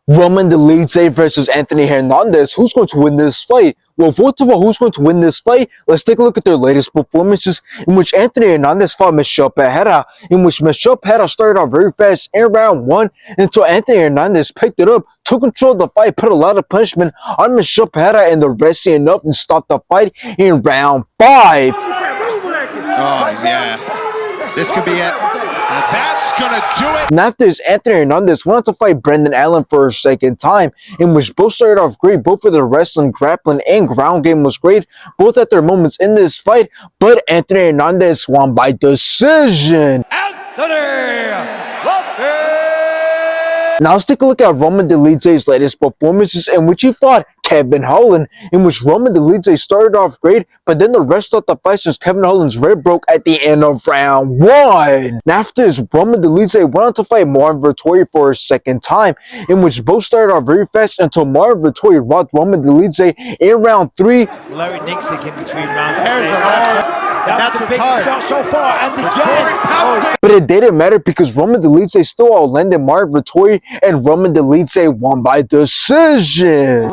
Roman Dolidze versus Anthony Hernandez. Who's going to win this fight? Well, vote about who's going to win this fight. Let's take a look at their latest performances, in which Anthony Hernandez fought Michel Pereira, in which Michel Pereira started off very fast in round 1 until Anthony Hernandez picked it up, took control of the fight, put a lot of punishment on Michel Pereira, and the rest enough and stopped the fight in round 5. Oh, yeah. This could be it. That's gonna do it. And after this, Anthony Hernandez went on to fight Brendan Allen for a second time, in which both started off great. Both for the wrestling, grappling, and ground game was great, both at their moments in this fight, but Anthony Hernandez won by decision. Now let's take a look at Roman Dolidze's latest performances, in which he fought Kevin Holland, in which Roman Dolidze started off great, but then the rest of the fight since Kevin Holland's rib broke at the end of round 1. And after this, Roman Dolidze went on to fight Marvin Vettori for a second time, in which both started off very fast until Marvin Vettori rocked Roman Dolidze in round 3. Larry Nixon in between rounds. There's a left. That's what's hard. Shot so far, and again. But it didn't matter because Roman Dolidze still outlanded Marvin Vettori, and Roman Dolidze won by decision.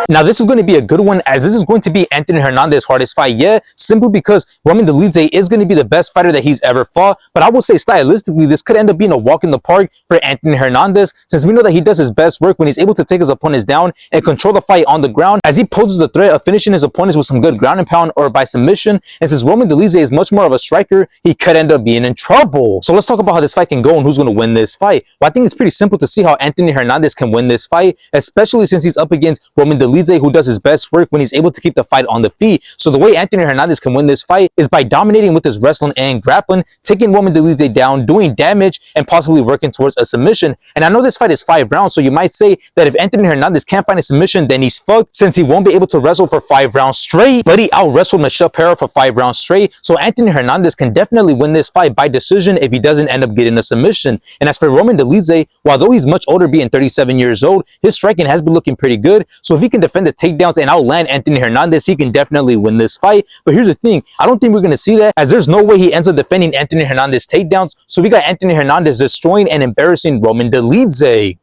Now, this is going to be a good one, as this is going to be Anthony Hernandez's hardest fight yet, simply because Roman Dolidze is going to be the best fighter that he's ever fought. But I will say, stylistically, this could end up being a walk in the park for Anthony Hernandez, since we know that he does his best work when he's able to take his opponents down and control the fight on the ground, as he poses the threat of finishing his opponents with some good ground and pound or by submission. And since Roman Dolidze is much more of a striker, he could end up being in trouble. So let's talk about how this fight can go and who's going to win this fight. Well, I think it's pretty simple to see how Anthony Hernandez can win this fight, especially since he's up against Roman Dolidze, who does his best work when he's able to keep the fight on the feet. So the way Anthony Hernandez can win this fight is by dominating with his wrestling and grappling, taking Roman Dolidze down, doing damage, and possibly working towards a submission. And I know this fight is 5 rounds, so you might say that if Anthony Hernandez can't find a submission, then he's fucked, since he won't be able to wrestle for 5 rounds straight. But he out-wrestled Michel Pereira for 5 rounds straight, so Anthony Hernandez can definitely win this fight by decision if he doesn't end up getting a submission. And as for Roman Dolidze, although he's much older, being 37 years old, his striking has been looking pretty good. So if he can defend the takedowns and outland Anthony Hernandez, he can definitely win this fight. But here's the thing, I don't think we're going to see that, as there's no way he ends up defending Anthony Hernandez takedowns. So we got Anthony Hernandez destroying and embarrassing Roman Dolidze.